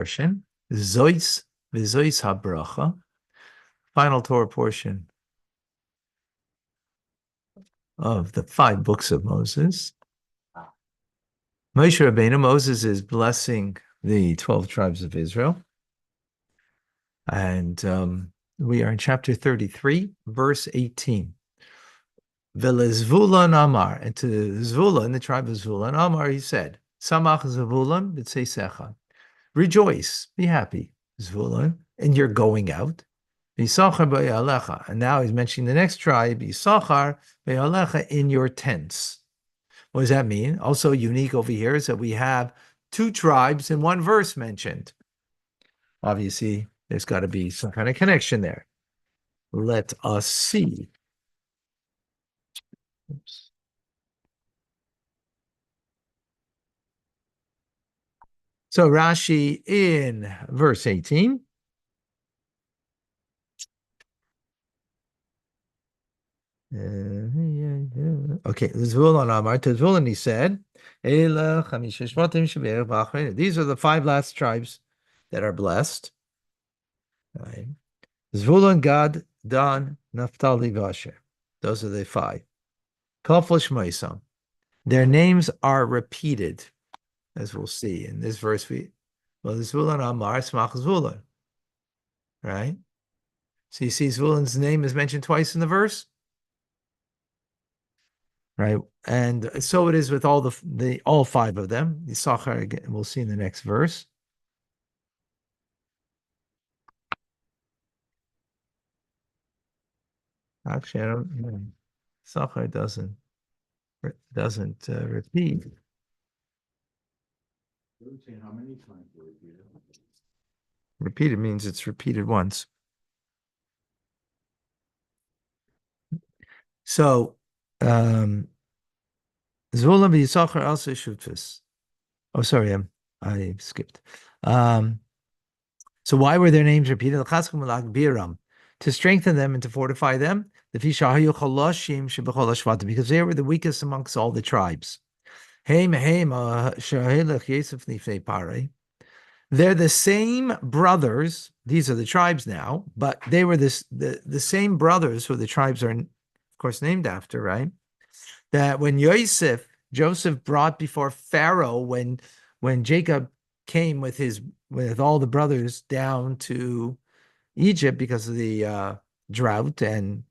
portion, Zois v'Zois habracha, final Torah portion of the 5 books of Moses. Moshe Rabbeinu, Moses is blessing the 12 tribes of Israel. And we are in chapter 33, verse 18. Velezvulun Amar, and to Zvulun, the tribe of Zvulun, Amar, he said, Samach Zvulun b'tzeisecha. Rejoice, be happy, Zvulun, and you're going out. Yisachar b'yalecha. And now he's mentioning the next tribe, Yisachar b'yalecha, in your tents. What does that mean? Also unique over here is that we have 2 tribes in 1 verse mentioned. Obviously, there's got to be some kind of connection there. Let us see. Oops. So Rashi in verse 18. Okay, Zvulun Amar, to Zvulun he said, these are the 5 last tribes that are blessed. Right. Zvulun, Gad, Dan, Naphtali, Vasher. Those are the 5. Kafel Shmoisam. Their names are repeated, as we'll see in this verse. Zvulun Amar, Smach Zvulun. Right? So you see Zvulun's name is mentioned twice in the verse. Right, and so it is with all all 5 of them. Yisachar, again, we'll see in the next verse. Actually, I don't know. Yisachar doesn't repeat. How many times Repeated means it's repeated once. So, Zvulun v'Yisachar also shutfus. Oh, sorry, I skipped. So why were their names repeated? To strengthen them and to fortify them, because they were the weakest amongst all the tribes. They're the same brothers. These are the tribes now, but they were the same brothers who the tribes are, of course, named after, right? That when Joseph brought before Pharaoh, when Jacob came with all the brothers down to Egypt because of the drought, and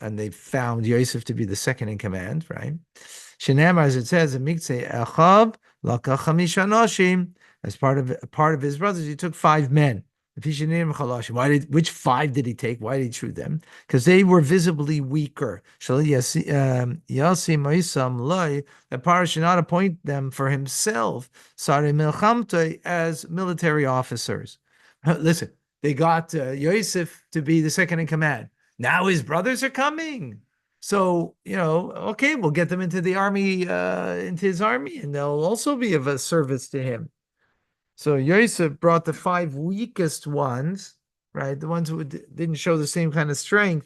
they found Yosef to be the second in command, right? Shenamar, as it says in Mikzeh, Achav lakach chamisha anoshim, as part of his brothers, he took 5 men. Which 5 did he take? Why did he choose them? Because they were visibly weaker. That Parah should not appoint them for himself as military officers. Listen, they got Yosef to be the second in command. Now his brothers are coming. So, okay, we'll get them into the army, into his army, and they'll also be of a service to him. So Yosef brought the 5 weakest ones, right? The ones who didn't show the same kind of strength,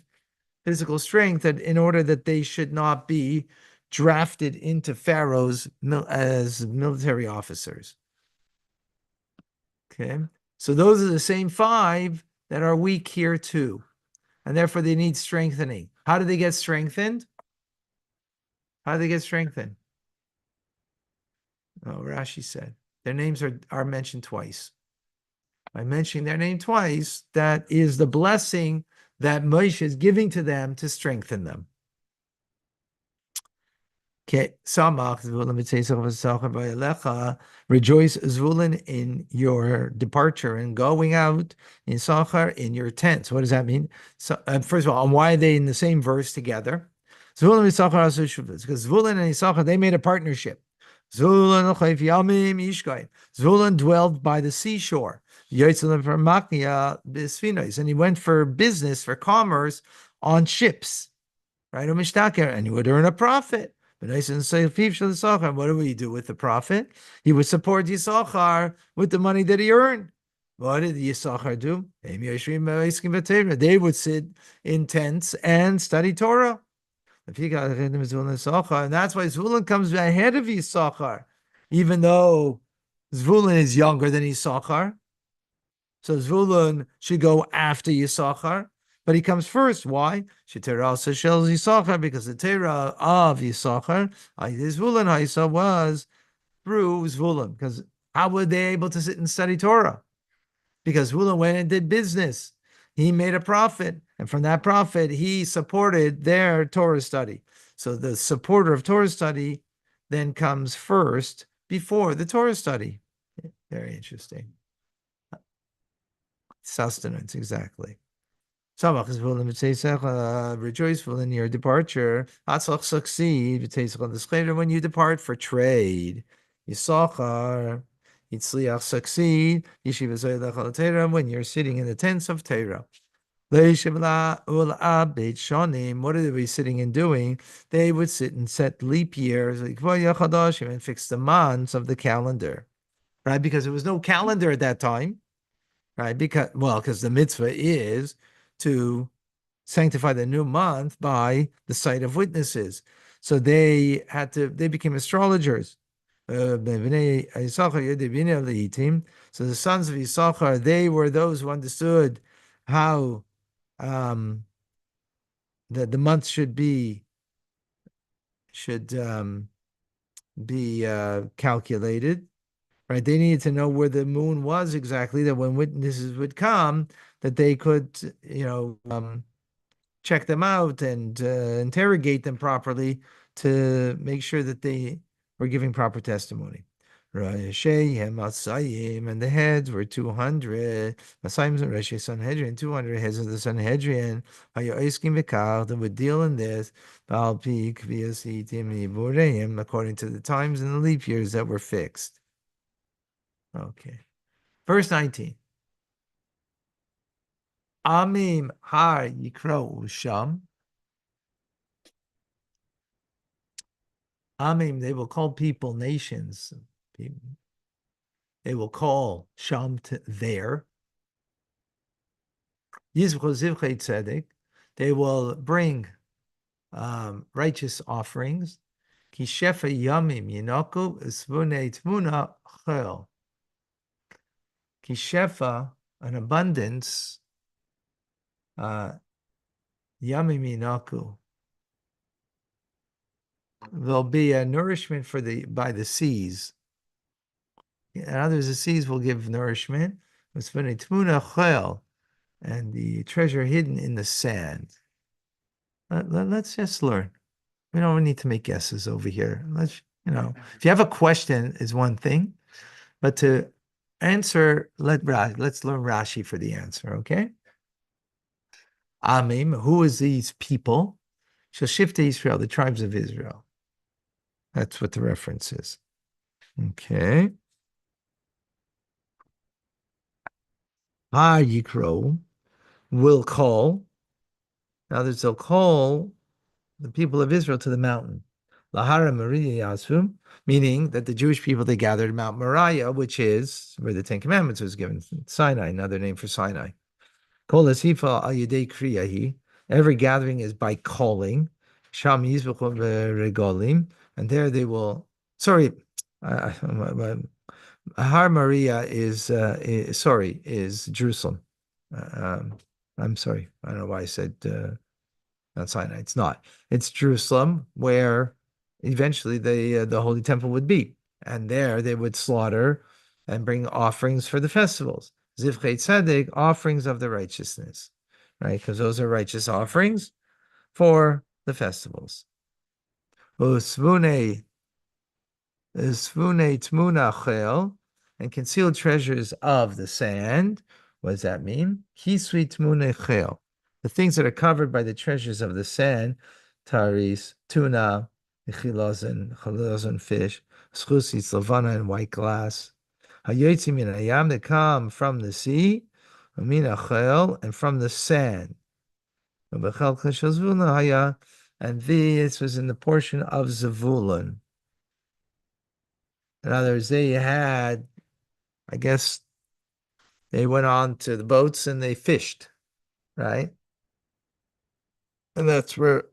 physical strength, that in order that they should not be drafted into Pharaoh's as military officers. Okay, so those are the same 5 that are weak here too, and therefore they need strengthening. How do they get strengthened? Oh, Rashi said their names are mentioned twice. By mentioning their name twice, that is the blessing that Moshe is giving to them to strengthen them. Okay, Samach, rejoice, Zvulun, in your departure and going out, in Sachar, in your tents. What does that mean? So, first of all, why are they in the same verse together? Zvulun and Sachar also shuvas, because Zvulun and Sachar, they made a partnership. Zvulun dwelled by the seashore. And he went for business, for commerce, on ships, right? And he would earn a profit. But what do we do with the profit? He would support Yisachar with the money that he earned. What did Yisachar do? They would sit in tents and study Torah. And that's why Zvulun comes ahead of Yisachar, even though Zvulun is younger than Yisachar. So Zvulun should go after Yisachar, but he comes first. Why? Sheterasa shel Yisachar, because the Torah of Yisachar, Zvulun Haisa was through Zvulun. Because how were they able to sit and study Torah? Because Zvulun went and did business. He made a profit, and from that profit, he supported their Torah study. So the supporter of Torah study then comes first before the Torah study. Very interesting. Sustenance, exactly. Rejoice in your departure. Succeed. When you depart for trade. Yisachar. Yitzliach succeed. When you're sitting in the tents of Torah. What are they be sitting and doing? They would sit and set leap years and fix the months of the calendar. Right? Because there was no calendar at that time. Right? Because the mitzvah is to sanctify the new month by the sight of witnesses. So they became astrologers. So the sons of Yisachar, they were those who understood how the month should be calculated. Right? They needed to know where the moon was exactly, that when witnesses would come, that they could, check them out and interrogate them properly to make sure that they were giving proper testimony. And the heads were 200. Masayim and Rashi Sanhedrin, 200 heads of the Sanhedrin. That would deal in this according to the times and the leap years that were fixed. Okay. Verse 19. Amim har yikro sham. Amim, they will call people nations. They will call sham to there. Yizvcho zivchei tzedek. They will bring righteous offerings. Kishefa yamim yinaku svune tmuna chel. Kishefa, an abundance. Yamim yinaku. There'll be a nourishment by the seas. In others, the seas will give nourishment. And the treasure hidden in the sand. Let's just learn. We don't need to make guesses over here. If you have a question, is one thing, but to answer, let's learn Rashi for the answer. Okay. Amim, who is these people? Shall shift to Israel, the tribes of Israel. That's what the reference is. Okay. Ha Yikro will call. Now they'll call the people of Israel to the mountain. Lahara Moriah Yasvum, meaning that the Jewish people, they gathered at Mount Moriah, which is where the Ten Commandments was given. Sinai, another name for Sinai. Kol Asifa al Yedei Kriyahi. Every gathering is by calling. Sham Yizbechu Regolim. And there they will, sorry, Har Maria is Jerusalem. I'm sorry. I don't know why I said not Sinai. It's not. It's Jerusalem, where eventually the Holy Temple would be. And there they would slaughter and bring offerings for the festivals. Zivchei Tzedek, offerings of the righteousness. Right? Because those are righteous offerings for the festivals. Usvune Tmuna Chel, and concealed treasures of the sand. What does that mean? Kisui Tmune Chel, the things that are covered by the treasures of the sand, taris, tuna, chilazon, fish, schusis, lavana, and white glass. Hayotzi min hayam, that come from the sea, min achel, and from the sand. And this was in the portion of Zavulun. In other words, they had, I guess, they went on to the boats and they fished, right? And that's where,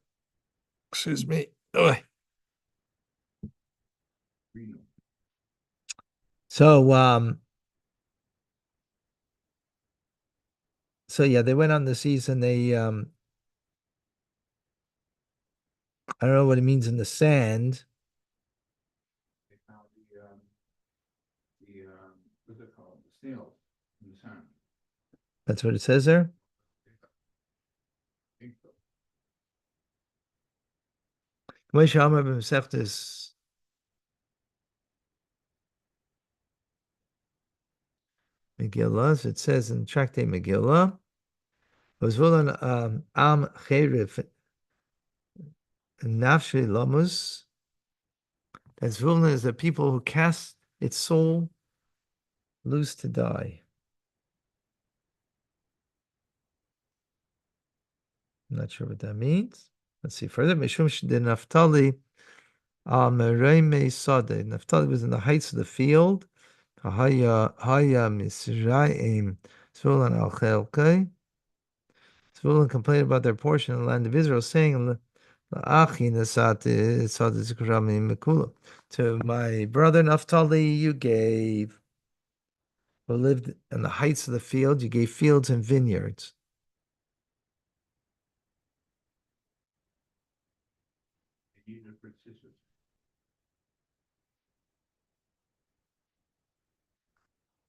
excuse me. So So yeah, they went on the seas and they I don't know what it means in the sand. They found what's it called? The snails in the sand. That's what it says there. I think so. Moshe Amar b'Masechtas Megillah. So it says in Tractate Megillah, Vazvulan Am Cherif Nafshi Lamus. That Zvulun is the people who cast its soul loose to die. I'm not sure what that means. Let's see further. Mishum de Naftali al Mereme Sade. Naftali was in the heights of the field. Haya Misraim Zvulun al Chelkei. Zvulun complained about their portion in the land of Israel, saying, to my brother Naphtali, you gave, who lived in the heights of the field, you gave fields and vineyards.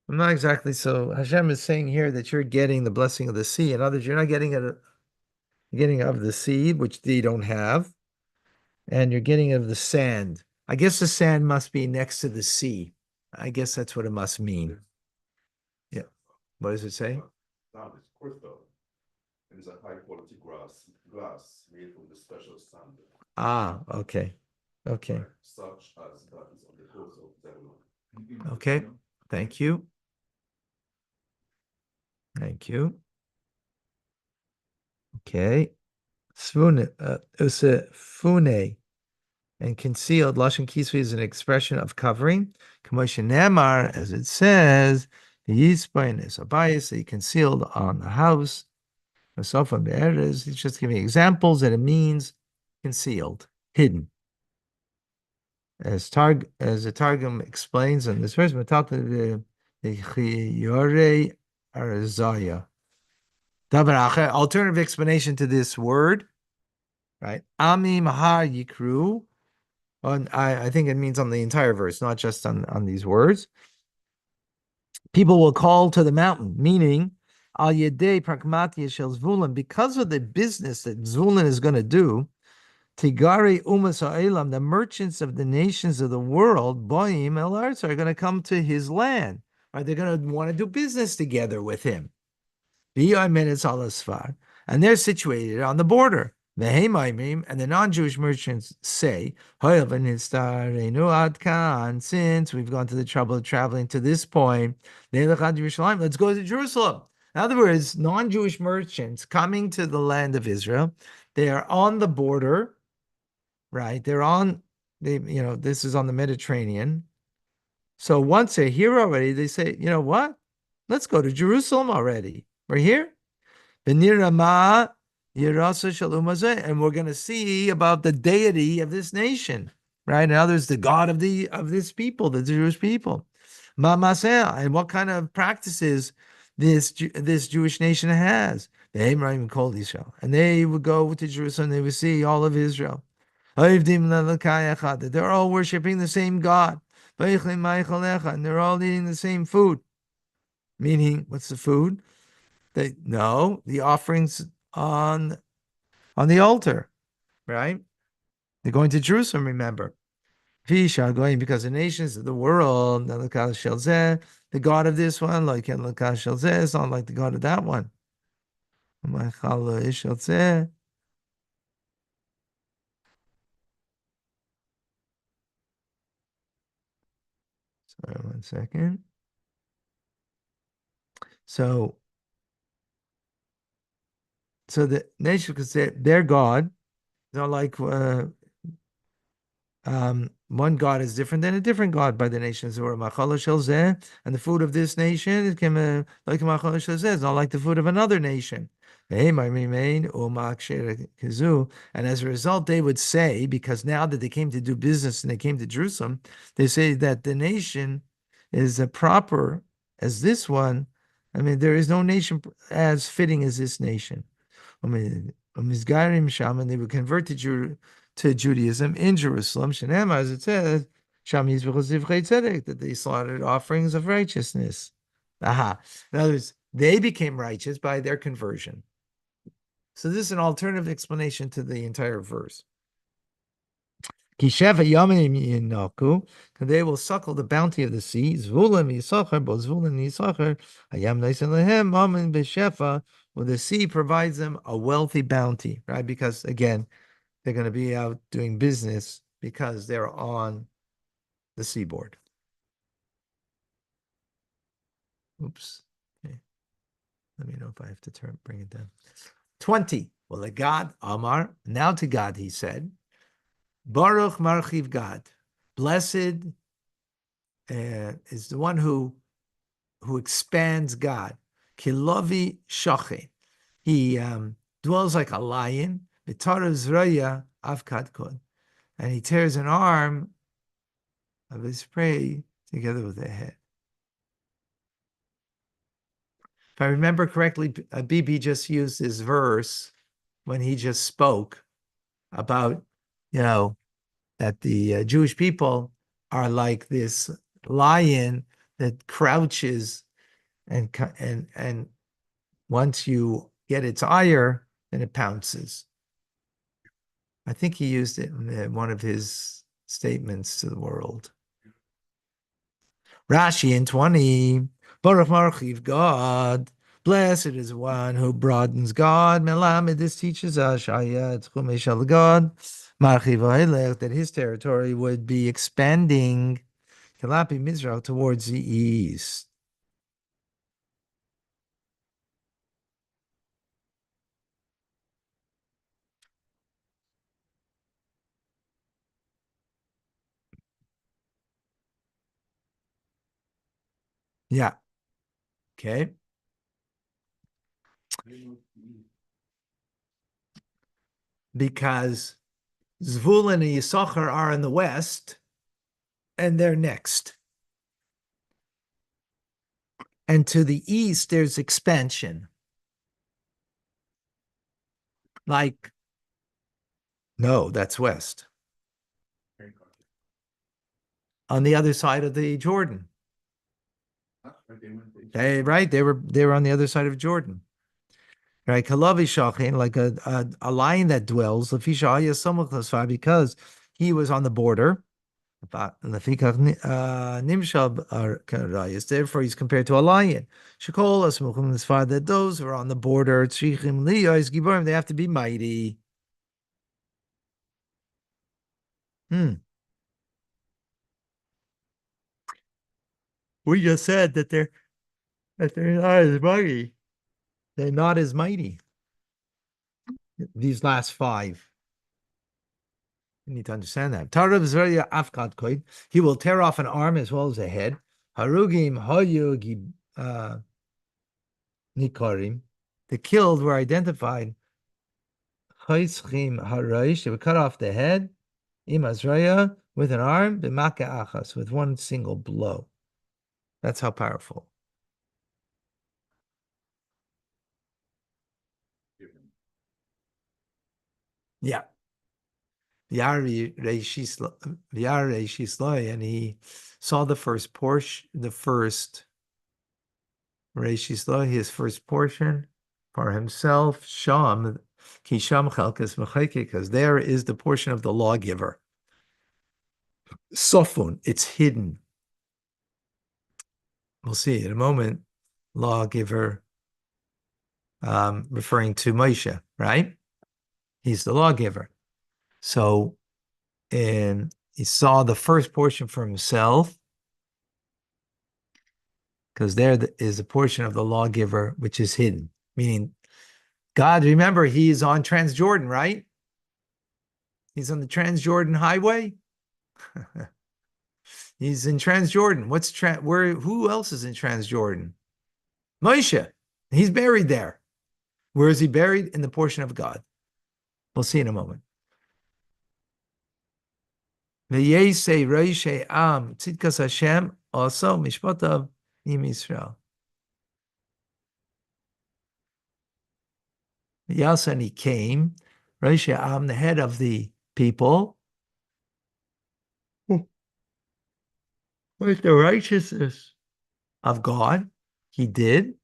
I'm not exactly so. Hashem is saying here that you're getting the blessing of the sea. In others, you're not getting it, you're getting of the seed, which they don't have, and you're getting of the sand. I guess the sand must be next to the sea. I guess that's what it must mean. Yeah. What does it say? Sand is crystal. It is a high quality glass made from the special sand. Ah, okay. Okay. Such as that is on the coast of Zebulun. Okay. Thank you. Thank you. Okay. Svune, fune, and concealed. Lashon kisvi is an expression of covering. Kamosha Namar, as it says, the Yispain is a bias that he concealed on the house. Masofan Be'erez, he's just giving examples that it means concealed, hidden. As the Targum explains in this verse, Matata the Chiyore Arazaya. Alternative explanation to this word, right? Ami Mahar Yikru. I think it means on the entire verse, not just on these words. People will call to the mountain, meaning Al Yedei Pragmatia Shel Zvulun, because of the business that Zvulun is going to do. Tigari Umas Ha'elam, the merchants of the nations of the world, Boim El Arts, are going to come to his land. Right? They're going to want to do business together with him. And they're situated on the border. And the non-Jewish merchants say, since we've gone to the trouble of traveling to this point, let's go to Jerusalem. In other words, non-Jewish merchants coming to the land of Israel, they are on the border, right? This is on the Mediterranean. So once they're here already, they say, you know what? Let's go to Jerusalem already. We're here. And we're going to see about the deity of this nation, right? In others, the God of this people, the Jewish people. And what kind of practices this Jewish nation has. And they would go to Jerusalem, they would see all of Israel. They're all worshiping the same God. And they're all eating the same food. Meaning, what's the food? The offerings on the altar, right? They're going to Jerusalem, remember. Going because the nations of the world, the God of this one, like it's not like the God of that one. Sorry, 1 second. So the nation could say their God, not like one God is different than a different God by the nations. Or and the food of this nation is like is not like the food of another nation. And as a result, they would say, because now that they came to do business and they came to Jerusalem, they say that the nation is proper as this one, I mean, there is no nation as fitting as this nation. I mean, Mizgarim Sham, and they would convert to Judaism in Jerusalem. Shenem, as it says, Sham Yizbech Zivchei Tzedek, that they slaughtered offerings of righteousness. Aha. In other words, they became righteous by their conversion. So this is an alternative explanation to the entire verse. Kisheva Yamim Yinaku, and they will suckle the bounty of the sea. Zvulim Yisachar, both Zvulun and Yisachar, Hayam Naisan Lehem, Amin Beshefa, well, the sea provides them a wealthy bounty, right? Because again, they're going to be out doing business because they're on the seaboard. Oops. Okay. Let me know if I have to bring it down. 20. Well, the God, Amar, now to God, he said, Baruch Marchiv God, blessed is the one who expands God. Kilovi Shoche, he dwells like a lion. V'tarav Zroya Avkad Kod, and he tears an arm of his prey together with the head. If I remember correctly, Bibi just used this verse when he just spoke about, that the Jewish people are like this lion that crouches and once you get its ire, then it pounces. I think he used it in one of his statements to the world. Rashi in 20, Baruch Marchiv God, blessed is one who broadens God. Melamed, this teaches us, God, that his territory would be expanding Kalapi Mizrach towards the east. Yeah. Okay. Because Zvulun and Yisachar are in the west, and they're next. And to the east, there's expansion. Like, no, that's west. On the other side of the Jordan. They were on the other side of Jordan. Right? Kalavi Shachin, like a lion that dwells, because he was on the border. Therefore, he's compared to a lion. That those who are on the border, they have to be mighty. We just said that they're not as mighty. They're not as mighty. These last five. You need to understand that. Tarav Zerya Afkat Koid. He will tear off an arm as well as a head. Harugim Hoyugi Nikarim. The killed were identified. Chaischim Haraish. They would cut off the head. Imazraya with an arm. B'maka Achas. With one single blow. That's how powerful. Yeah. And he saw the first portion, his first portion for himself, Sham, Kisham Chalkas Mecheke, because there is the portion of the lawgiver. Sofun, it's hidden. We'll see in a moment, lawgiver, referring to Moshe, right? He's the lawgiver. So, and he saw the first portion for himself, because there is a portion of the lawgiver which is hidden. Meaning, God, remember, he's on Transjordan, right? He's on the Transjordan highway. He's in Transjordan. Who else is in Transjordan? Moshe. He's buried there. Where is he buried? In the portion of God. We'll see in a moment. V'yesei roishei am tzidkas Hashem also mishpatav im Yisrael. Yes, and he came, Rosh Am, the head of the people, with the righteousness of God. He did,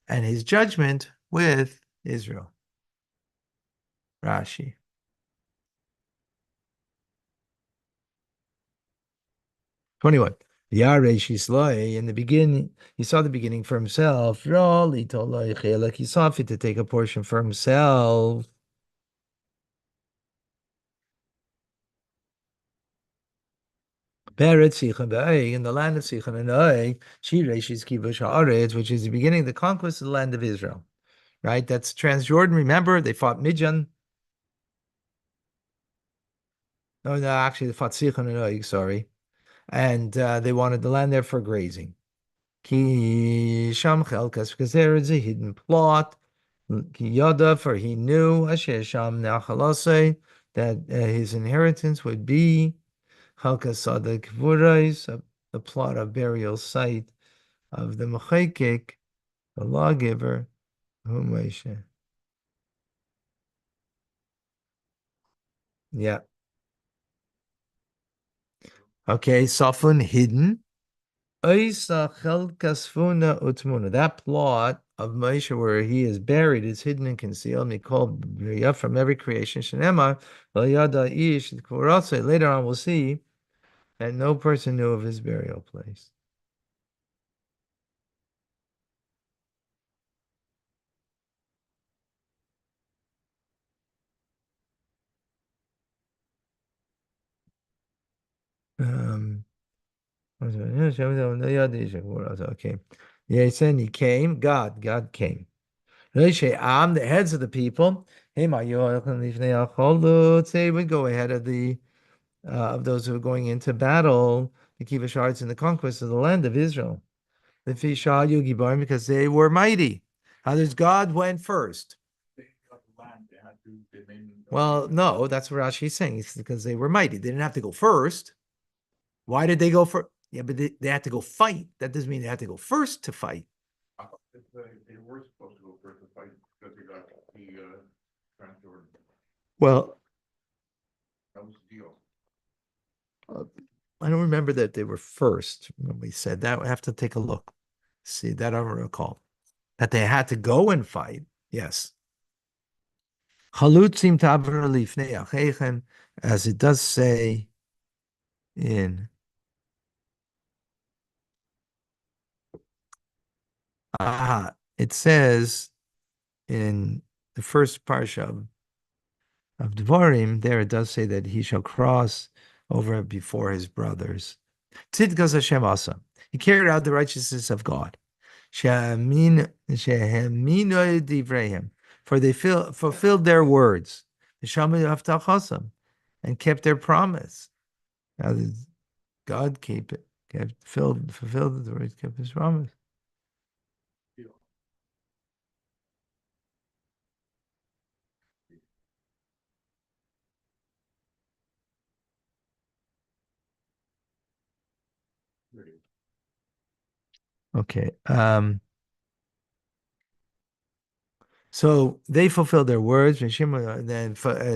and his judgment with Israel. Rashi. 21. Yaresh Yisloi, in the beginning, he saw the beginning for himself. He saw fit to take a portion for himself. In the land of Sichon and Oig, Shiresh is Kibush Haaretz, which is the beginning of the conquest of the land of Israel. Right? That's Transjordan. Remember, they fought Midian. No, actually, they fought Sichon and Oig, sorry. And they wanted the land there for grazing. Ki Sham Chelkas, because there is a hidden plot. Ki Yada, for he knew Asher Sham Nachalase, that his inheritance would be Chelkas Sada Kvurais, the plot of burial site of the Mechekek, the lawgiver, whom Moshe. Yeah. Okay, Safun hidden. That plot of Moshe where he is buried is hidden and concealed. From every creation. Later on, we'll see that no person knew of his burial place. Okay. Yeah, he came. God came. I'm the heads of the people. Hey, say we go ahead of those who are going into battle, the Kivashards in the conquest of the land of Israel. The Fishal Yugibar, because they were mighty. Others, God went first. Well, no, that's what Rashi's saying. It's because they were mighty. They didn't have to go first. Why did they go first? Yeah, but they had to go fight. That doesn't mean they had to go first to fight. They were supposed to go first to fight because they got the Transjordan. Well, That was the deal. I don't remember that they were first when we said that. We have to take a look. See, that I don't recall. That they had to go and fight. Yes. Chalutzim taver lifnei achechem, as it does say in it says in the first parsha of Devarim, there it does say that he shall cross over before his brothers. Tzidkas Hashem asa. He carried out the righteousness of God. She'aminu divrehim, for they fulfilled their words. V'shamu haftachasam, and kept their promise. Now, God fulfilled the words, kept his promise. Okay. So they fulfilled their words, and then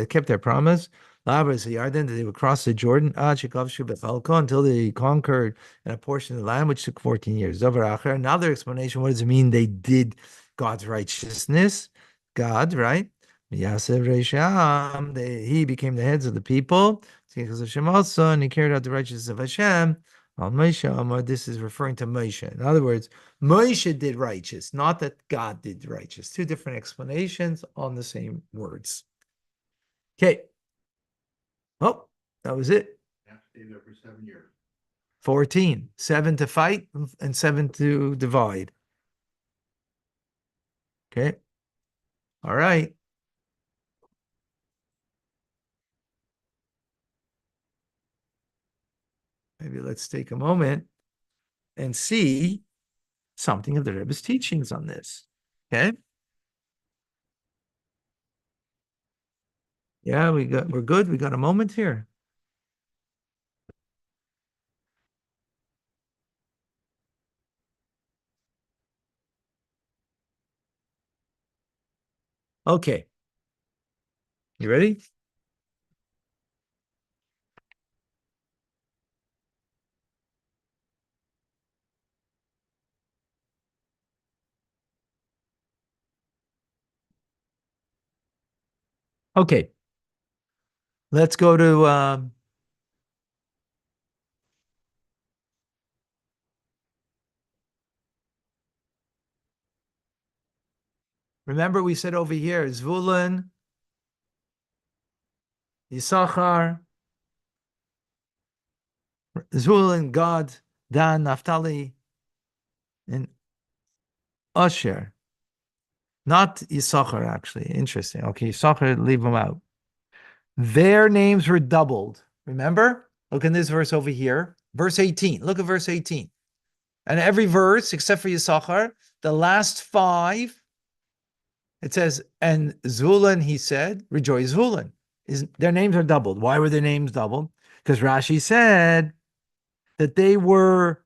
kept their promise. Labras Yarden, that they would cross the Jordan, until they conquered a portion of the land, which took 14 years. Another explanation: what does it mean? They did God's righteousness. God, right? Yasev Reisham, he became the heads of the people. Because of Hashem also, and he carried out the righteousness of Hashem. This is referring to Moshe. In other words, Moshe did righteous, not that God did righteous. Two different explanations on the same words. Okay. Oh, that was it. Yeah, stayed there for 7 years. 14. 7 to fight and 7 to divide. Okay. All right. Maybe let's take a moment and see something of the Rebbe's teachings on this. Okay. Yeah, we're good. We got a moment here. Okay. You ready? Okay. Let's go to remember we said over here Zvulun, Yisachar, Zvulun, Gad, Dan, Naphtali, and Asher. Not Yisachar, actually. Interesting. Okay, Yisachar, leave them out. Their names were doubled. Remember? Look in this verse over here. Verse 18. Look at verse 18. And every verse, except for Yisachar, the last five, it says, and Zvulun, he said, rejoice Zvulun. Their names are doubled. Why were their names doubled? Because Rashi said that they were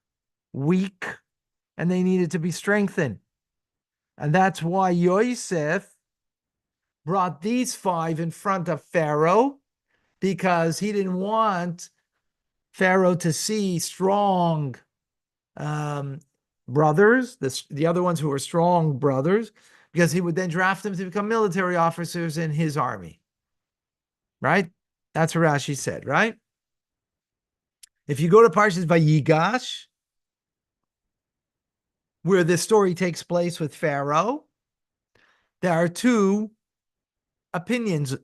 weak and they needed to be strengthened. And that's why Yosef brought these five in front of Pharaoh, because he didn't want Pharaoh to see strong brothers, the other ones who were strong brothers, because he would then draft them to become military officers in his army. Right? That's what Rashi said, right? If you go to Parshas Vayigash, where this story takes place with Pharaoh, there are two opinions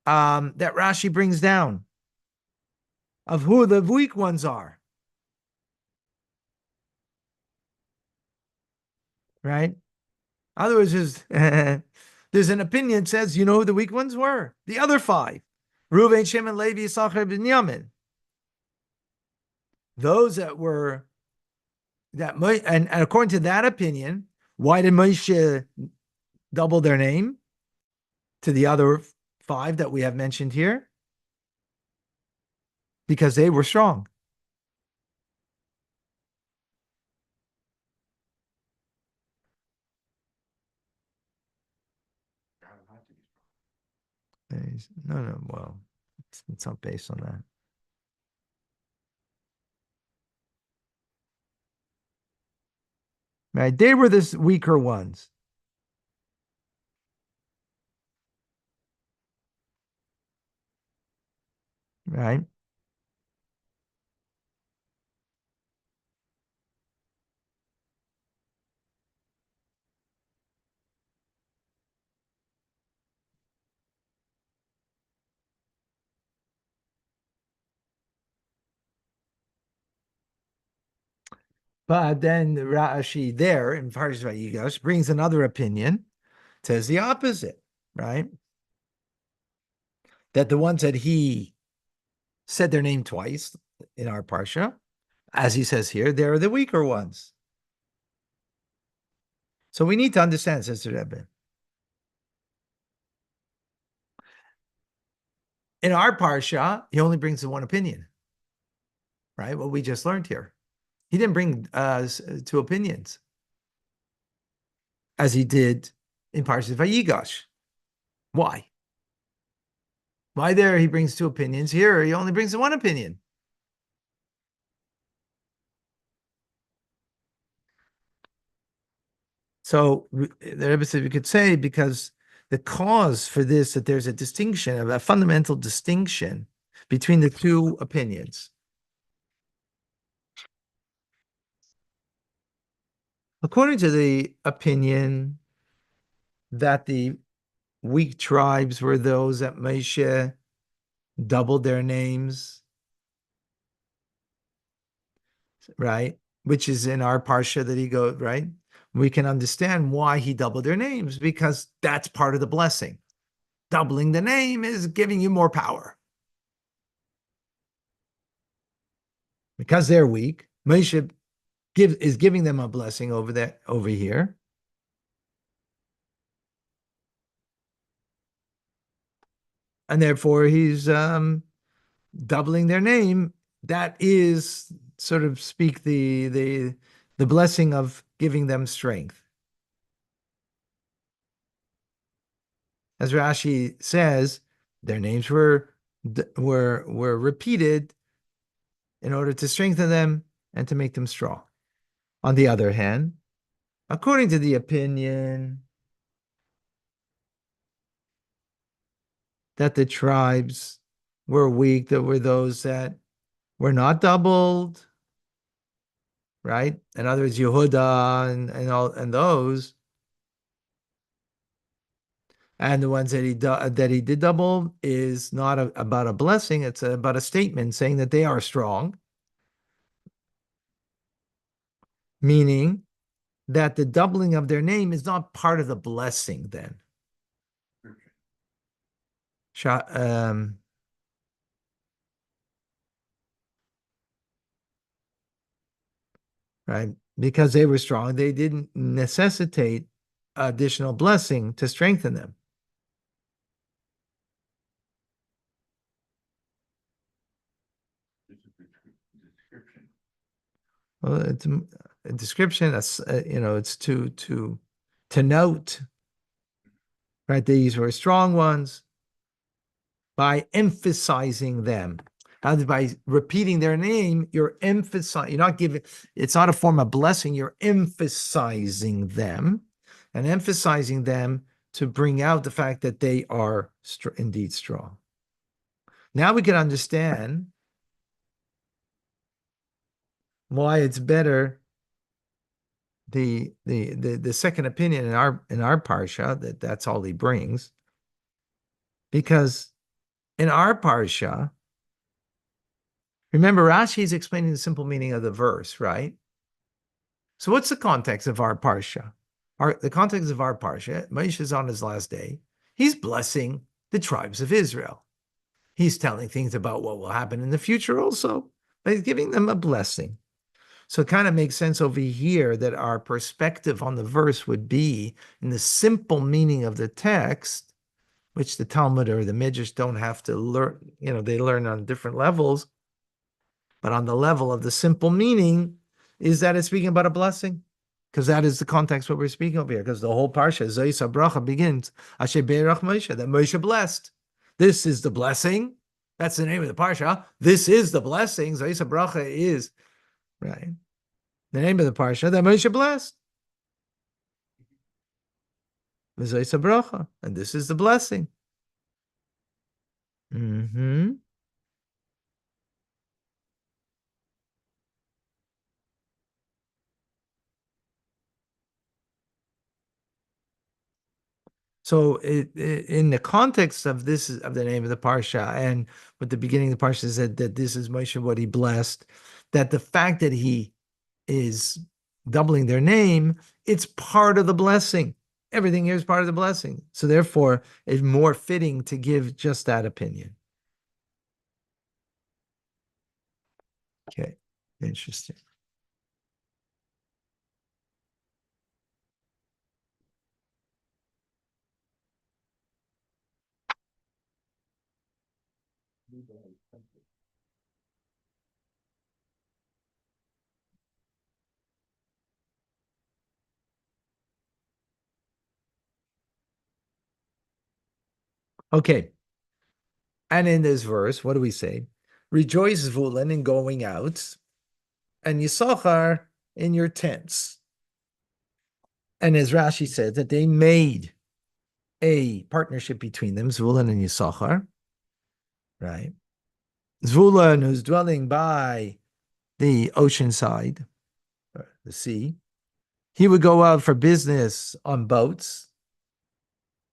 that Rashi brings down of who the weak ones are. Right? In other words, there's an opinion that says, you know who the weak ones were? The other five. Reuven, Shimon, Levi, Yisachar, Binyamin. Those that were, and according to that opinion, why did Moshe double their name to the other five that we have mentioned here? Because they were strong. No, well, it's not based on that. Right? They were the weaker ones. Right? But then Rashi there in Parshas Vayigash brings another opinion, says the opposite, right? That the ones that he said their name twice in our Parsha, as he says here, they're the weaker ones. So we need to understand, Sister Rebbe. In our Parsha, he only brings the one opinion, right? What we just learned here. He didn't bring two opinions, as he did in Parshas Vayigash. Why? Why there he brings two opinions? Here he only brings the one opinion. So the Rebbe said we could say because the cause for this, that there's a distinction, a fundamental distinction between the two opinions. According to the opinion that the weak tribes were those that Moshe doubled their names, right? Which is in our parsha that he goes, right? We can understand why he doubled their names, because that's part of the blessing. Doubling the name is giving you more power. Because they're weak, Moshe is giving them a blessing over here. And therefore he's doubling their name. That is sort of speak the blessing of giving them strength. as Rashi says, their names were repeated in order to strengthen them and to make them strong. On the other hand, according to the opinion that the tribes were weak, that were those that were not doubled, right? In other words, Yehuda and all and those, and the ones that he did double is not about a blessing; it's about a statement saying that they are strong, meaning that the doubling of their name is not part of the blessing. Then, right? Because they were strong, they didn't necessitate additional blessing to strengthen them. Description. Well, it's a description. That's it's to note, right? These were strong ones by emphasizing them. By repeating their name, you're emphasizing. You're not giving. It's not a form of blessing. You're emphasizing them, and emphasizing them to bring out the fact that they are indeed strong. Now we can understand why it's better the second opinion in our parsha that's all he brings, because in our parsha, remember Rashi is explaining the simple meaning of the verse, right? So what's the context of our parsha? The context of our parsha, Moshe is on his last day. He's blessing the tribes of Israel. He's telling things about what will happen in the future also, but he's giving them a blessing. So it kind of makes sense over here that our perspective on the verse would be in the simple meaning of the text, which the Talmud or the Midrash don't have to learn, they learn on different levels. But on the level of the simple meaning is that it's speaking about a blessing, because that is the context what we're speaking of here, because the whole parsha, Zayis HaBracha, begins, Asher Beirach Moshe, that Moshe blessed. This is the blessing. That's the name of the parsha. This is the blessing. Zayis HaBracha is, right? The name of the parsha that Moshe blessed. V'zayis bracha, and this is the blessing. Mm-hmm. So in the context of this of the name of the parsha, and with the beginning of the parsha said that this is Moshe what he blessed, that the fact that he is doubling their name, it's part of the blessing. Everything here is part of the blessing. So therefore, it's more fitting to give just that opinion. Okay, interesting. Okay. And in this verse, what do we say? Rejoice, Zvulun, in going out, and Yisachar in your tents. And as Rashi said, that they made a partnership between them, Zvulun and Yisachar, right? Zvulun, who's dwelling by the ocean side, the sea, he would go out for business on boats.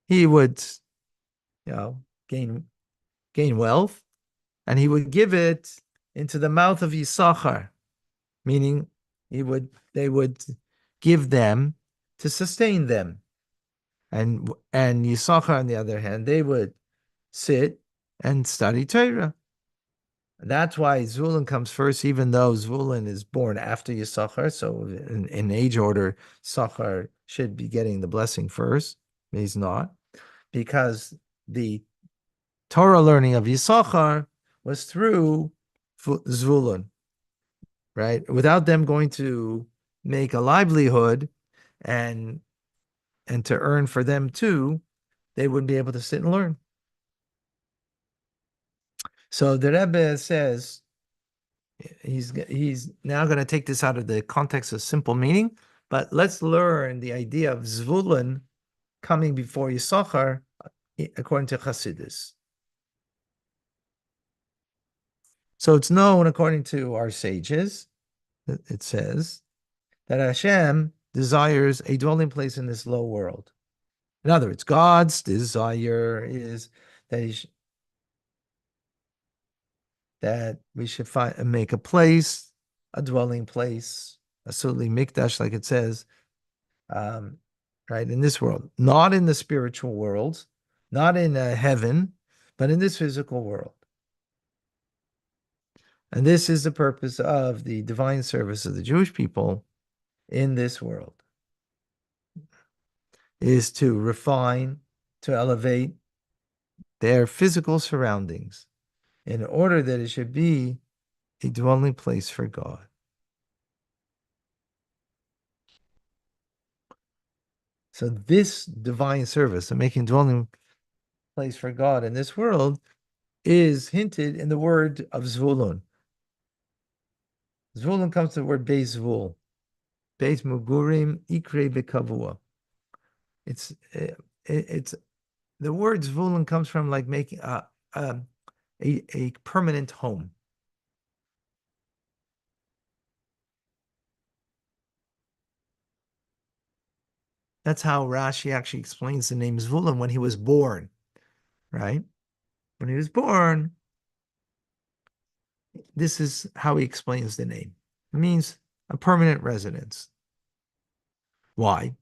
He would, gain wealth, and he would give it into the mouth of Yisachar, meaning they would give them to sustain them. And Yisachar, on the other hand, they would sit and study Torah. That's why Zvulun comes first, even though Zvulun is born after Yisachar. So in age order, Yisachar should be getting the blessing first. He's not, because the Torah learning of Yisachar was through Zvulun, right? Without them going to make a livelihood and to earn for them too, they wouldn't be able to sit and learn. So the Rebbe says he's now going to take this out of the context of simple meaning, but let's learn the idea of Zvulun coming before Yisachar according to Chassidus. So it's known according to our sages, it says, that Hashem desires a dwelling place in this low world. In other words, God's desire is that that we should make a place, a dwelling place, a suli mikdash, like it says, right, in this world, not in the spiritual world, not in heaven, but in this physical world. And this is the purpose of the divine service of the Jewish people in this world, is to refine, to elevate their physical surroundings in order that it should be a dwelling place for God. So this divine service of making dwelling place for God in this world is hinted in the word of Zvulun. Zvulun comes to the word Beis Zvul. Beis Mugurim Ikre Bekavua. It's the word Zvulun comes from like making a permanent home. That's how Rashi actually explains the name Zvulun when he was born, right? When he was born, this is how he explains the name. It means a permanent residence. Why?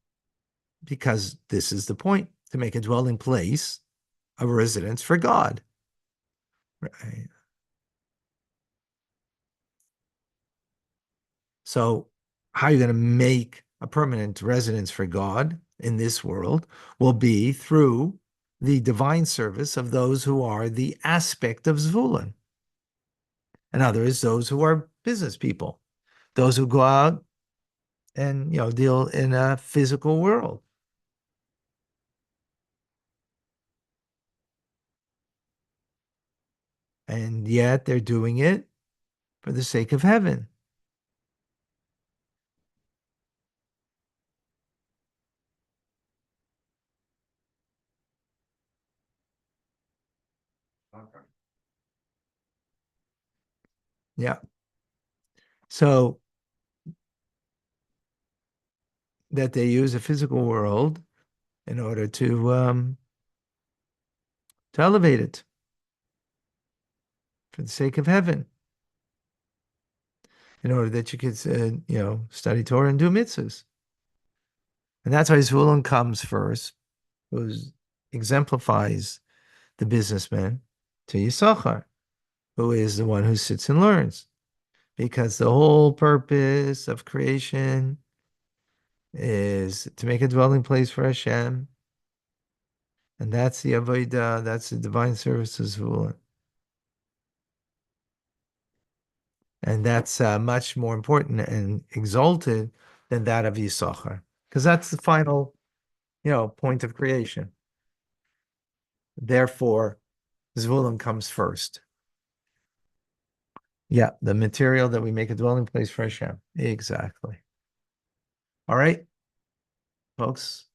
Because this is the point, to make a dwelling place, a residence for God. Right? So how are you going to make a permanent residence for God in this world will be through the divine service of those who are the aspect of Zvulun. In other words, those who are business people, those who go out and deal in a physical world. And yet they're doing it for the sake of heaven. Okay. Yeah. So that they use a physical world in order to elevate it for the sake of heaven, in order that you could, study Torah and do mitzvahs. And that's why Zvulun comes first, who exemplifies the businessman, to Yisachar, who is the one who sits and learns. Because the whole purpose of creation is to make a dwelling place for Hashem. And that's the Avodah, that's the divine service of Zvulun. And that's much more important and exalted than that of Yisachar. Because that's the final, point of creation. Therefore, Zvulun comes first. Yeah, the material that we make a dwelling place for Hashem. Exactly. All right, folks.